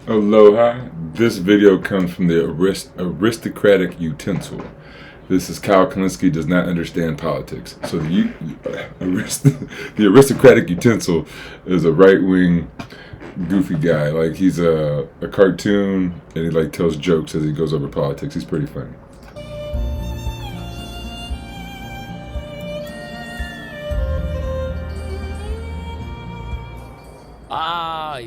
Aloha. This video comes from the Aristocratic Utensil. This is Kyle Kulinski does not understand politics. So the Aristocratic Utensil is a right-wing goofy guy. Like he's a cartoon and he like tells jokes as he goes over politics. He's pretty funny.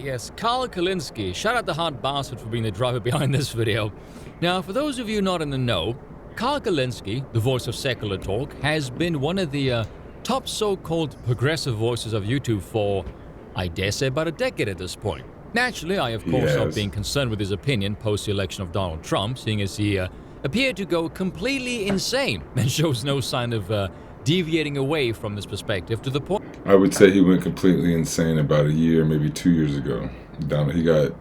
Yes, Kyle Kulinski. Shout out the hot bastard for being the driver behind this video. Now, for those of you not in the know, Kyle Kulinski, the voice of secular talk, has been one of the top so-called progressive voices of YouTube for, I dare say, about a decade at this point. Naturally, I of course not being concerned with his opinion post the election of Donald Trump, seeing as he appeared to go completely insane and shows no sign of deviating away from this perspective to the point. I would say he went completely insane about a year, maybe 2 years ago. He got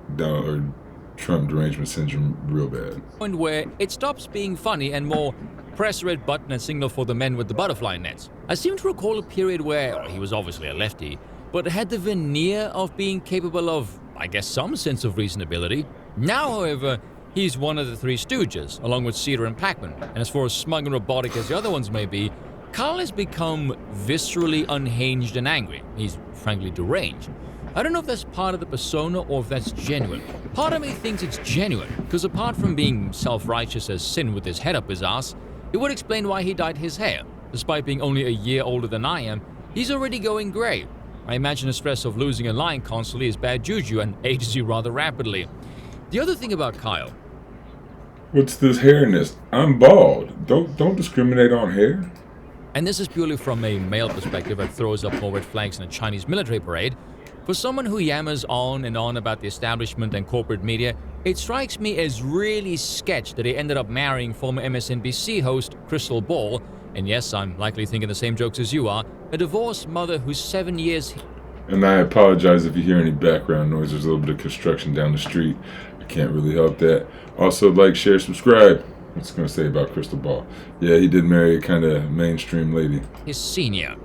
Trump derangement syndrome real bad. Where it stops being funny and more press red button and signal for the men with the butterfly nets. I seem to recall a period where he was obviously a lefty, but had the veneer of being capable of, I guess, some sense of reasonability. Now, however, he's one of the three stooges, along with Cedar and Pac-Man, and as far as smug and robotic as the other ones may be, Kyle has become viscerally unhinged and angry. He's frankly deranged. I don't know if that's part of the persona or if that's genuine. Part of me thinks it's genuine, because apart from being self-righteous as sin with his head up his ass, it would explain why he dyed his hair. Despite being only a year older than I am, he's already going grey. I imagine the stress of losing a line constantly is bad juju and ages you rather rapidly. The other thing about Kyle... What's this hairness? I'm bald. Don't discriminate on hair. And this is purely from a male perspective that throws up more red flags in a Chinese military parade. For someone who yammers on and on about the establishment and corporate media, it strikes me as really sketch that he ended up marrying former MSNBC host Crystal Ball, and yes, I'm likely thinking the same jokes as you are, a divorced mother who's 7 years... And I apologize if you hear any background noise. There's a little bit of construction down the street. I can't really help that. Also, like, share, subscribe. What's going to say about Crystal Ball? Yeah, he did marry a kind of mainstream lady. His senior.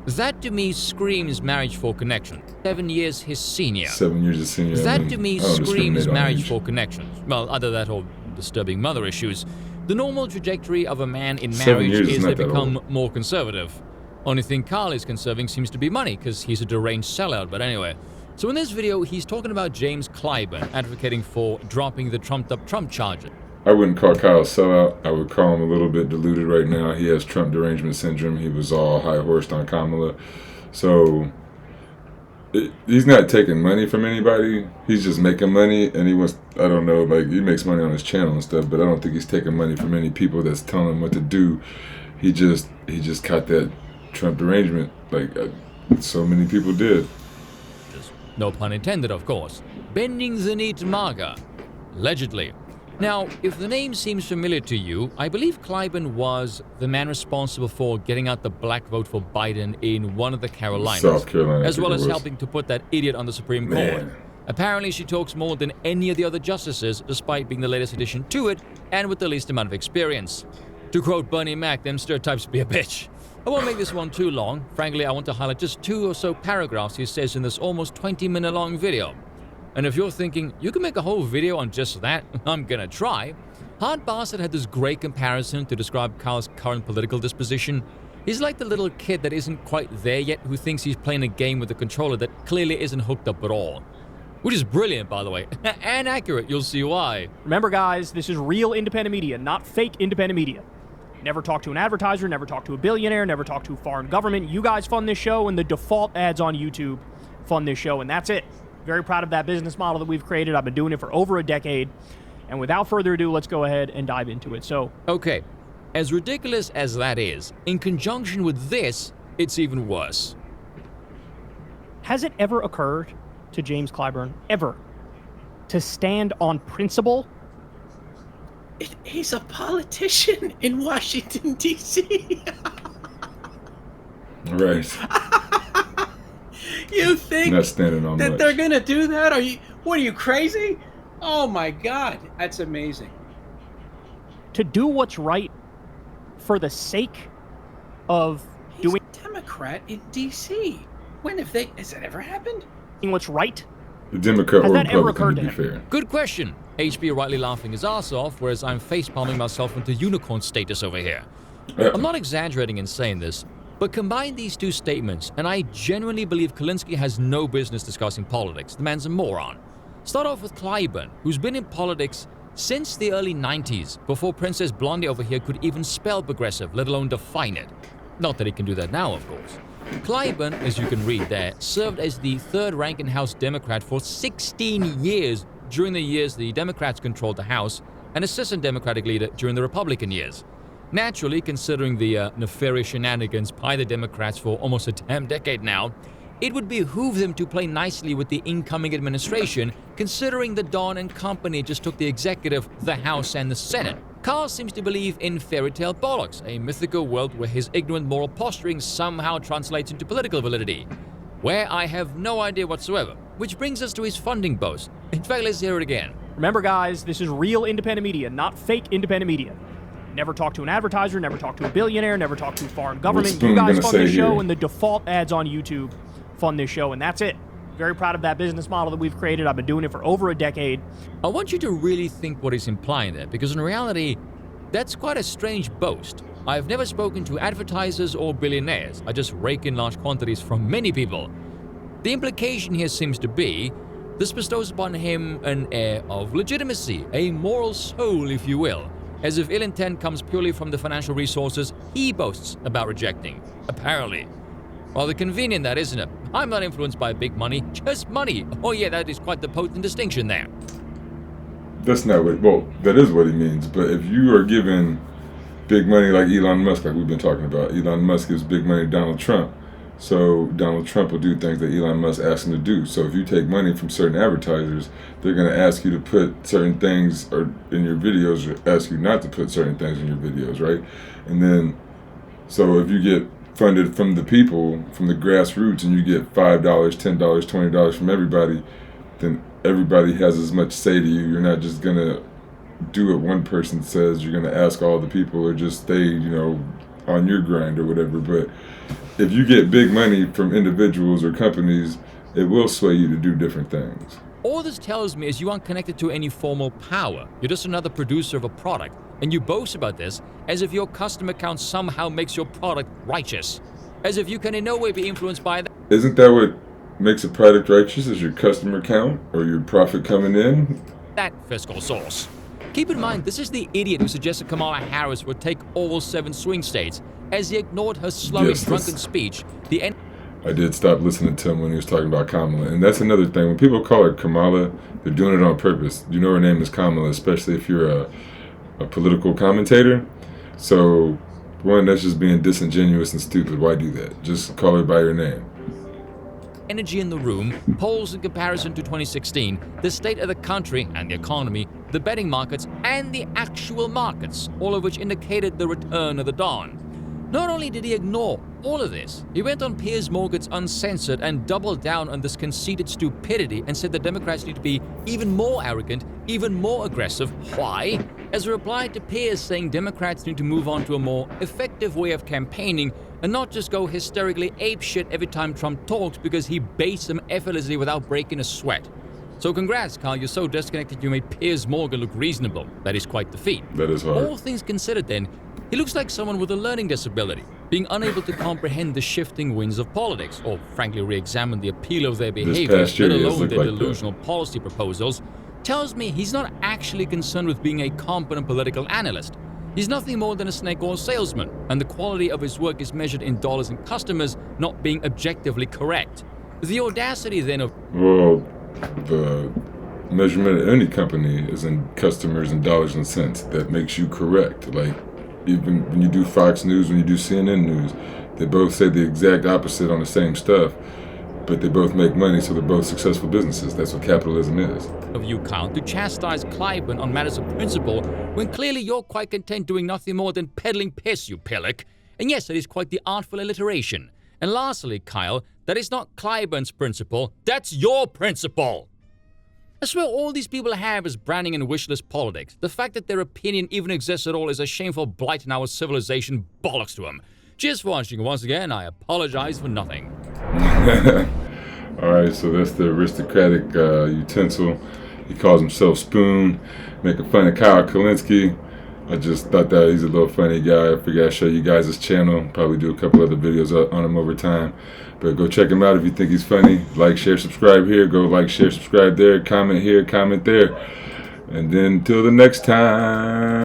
That to me screams marriage for connection. 7 years his senior. 7 years his senior. That to me screams marriage for connection. Well, either that or disturbing mother issues. The normal trajectory of a man in marriage is they become more conservative. Only thing Kyle is conserving seems to be money, because he's a deranged sellout, but anyway. So in this video, he's talking about James Clyburn, advocating for dropping the trumped-up Trump charges. I wouldn't call Kyle a sellout. I would call him a little bit deluded right now. He has Trump derangement syndrome. He was all high-horsed on Kamala. So he's not taking money from anybody. He's just making money, and he wants, I don't know, like he makes money on his channel and stuff, but I don't think he's taking money from any people that's telling him what to do. He just caught that Trump derangement like so many people did. No pun intended, of course. Bending the knee to MAGA. Allegedly. Now, if the name seems familiar to you, I believe Clyburn was the man responsible for getting out the black vote for Biden in one of the Carolinas, South Carolina, as well as helping to put that idiot on the Supreme Court. Apparently, she talks more than any of the other justices, despite being the latest addition to it and with the least amount of experience. To quote Bernie Mac, them stereotypes be a bitch. I won't make this one too long. Frankly, I want to highlight just 2 or so paragraphs he says in this almost 20-minute long video. And if you're thinking, you can make a whole video on just that, I'm gonna try. Hard Bastard had this great comparison to describe Kyle's current political disposition. He's like the little kid that isn't quite there yet who thinks he's playing a game with a controller that clearly isn't hooked up at all. Which is brilliant, by the way, and accurate, you'll see why. Remember guys, this is real independent media, not fake independent media. Never talk to an advertiser, never talk to a billionaire, never talk to a foreign government. You guys fund this show, and the default ads on YouTube fund this show, and that's it. Very proud of that business model that we've created. I've been doing it for over a decade. And without further ado, let's go ahead and dive into it. So, okay, as ridiculous as that is, in conjunction with this, it's even worse. Has it ever occurred to James Clyburn, ever, to stand on principle? He's a politician in Washington, D.C. Right. You think not standing on that much. They're gonna do that? What are you, crazy? Oh my God, that's amazing. To do what's right for the sake of He's doing a Democrat in D.C. Has that ever happened? what's right The Democrat Has or that ever Republican, occurred to to be him? fair. Good question. HB rightly laughing his ass off, whereas I'm facepalming myself into unicorn status over here. I'm not exaggerating in saying this, but combine these two statements, and I genuinely believe Kulinski has no business discussing politics. The man's a moron. Start off with Clyburn, who's been in politics since the early 90s, before Princess Blondie over here could even spell progressive, let alone define it. Not that he can do that now, of course. Clyburn, as you can read there, served as the third-ranking House Democrat for 16 years during the years the Democrats controlled the House, and assistant Democratic leader during the Republican years. Naturally, considering the nefarious shenanigans by the Democrats for almost a damn decade now, it would behoove them to play nicely with the incoming administration, considering the Don and company just took the executive, the House, and the Senate. Kyle seems to believe in fairy tale bollocks, a mythical world where his ignorant moral posturing somehow translates into political validity, where I have no idea whatsoever. Which brings us to his funding boast. In fact, let's hear it again. Remember, guys, this is real independent media, not fake independent media. Never talk to an advertiser, never talk to a billionaire, never talk to foreign government. You guys fund this show, and the default ads on YouTube fund this show, and that's it. Very proud of that business model that we've created. I've been doing it for over a decade. I want you to really think what he's implying there, because in reality, that's quite a strange boast. I've never spoken to advertisers or billionaires. I just rake in large quantities from many people. The implication here seems to be this bestows upon him an air of legitimacy, a moral soul, if you will, as if ill intent comes purely from the financial resources he boasts about rejecting, apparently. Rather convenient, that, isn't it? I'm not influenced by big money, just money. Oh yeah, that is quite the potent distinction there. That's not what, well, that is what he means, but if you are giving big money like Elon Musk, like we've been talking about, Elon Musk gives big money to Donald Trump, so Donald Trump will do things that Elon Musk asks him to do. So if you take money from certain advertisers, they're going to ask you to put certain things or in your videos, or ask you not to put certain things in your videos, right? And then, so if you get funded from the people, from the grassroots, and you get $5, $10, $20 from everybody, then everybody has as much say to you. You're not just going to do what one person says. You're going to ask all the people, or just stay, on your grind or whatever. But if you get big money from individuals or companies, it will sway you to do different things. All this tells me is you aren't connected to any formal power. You're just another producer of a product, and you boast about this as if your customer count somehow makes your product righteous, as if you can in no way be influenced by that. Isn't that what makes a product righteous? Is your customer count or your profit coming in? That fiscal source. Keep in mind, this is the idiot who suggested Kamala Harris would take all 7 swing states, as he ignored her slurry, drunken speech. I did stop listening to him when he was talking about Kamala. And that's another thing. When people call her Kamala, they're doing it on purpose. You know her name is Kamala, especially if you're a political commentator. So, one, that's just being disingenuous and stupid. Why do that? Just call her by her name. Energy in the room, polls in comparison to 2016, the state of the country and the economy, the betting markets, and the actual markets, all of which indicated the return of the dawn. Not only did he ignore all of this, he went on Piers Morgan's Uncensored and doubled down on this conceited stupidity and said the Democrats need to be even more arrogant, even more aggressive. Why? As a reply to Piers saying Democrats need to move on to a more effective way of campaigning and not just go hysterically apeshit every time Trump talks because he baits them effortlessly without breaking a sweat. So congrats, Kyle, you're so disconnected you made Piers Morgan look reasonable. That is quite the feat. That is hard. All things considered then, he looks like someone with a learning disability, being unable to comprehend the shifting winds of politics, or frankly re-examine the appeal of their behavior, let alone their delusional policy proposals, tells me he's not actually concerned with being a competent political analyst. He's nothing more than a snake oil salesman, and the quality of his work is measured in dollars and customers, not being objectively correct. The audacity then of... Well, the measurement of any company is in customers and dollars and cents. That makes you correct. Like, even when you do Fox News, when you do CNN News, they both say the exact opposite on the same stuff, but they both make money, so they're both successful businesses. That's what capitalism is. Of you, Kyle, to chastise Clyburn on matters of principle, when clearly you're quite content doing nothing more than peddling piss, you pillock. And yes, it is quite the artful alliteration. And lastly, Kyle, that is not Clyburn's principle, that's your principle. I swear all these people have is branding and wish list politics. The fact that their opinion even exists at all is a shameful blight in our civilization. Bollocks to them. Cheers for watching. Once again, I apologize for nothing. All right, so that's the Aristocratic Utensil. He calls himself Spoon, making fun of Kyle Kulinski. I just thought that he's a little funny guy. I figured I'd show you guys his channel. Probably do a couple other videos on him over time. But go check him out if you think he's funny. Like, share, subscribe here. Go like, share, subscribe there. Comment here, comment there. And then until the next time.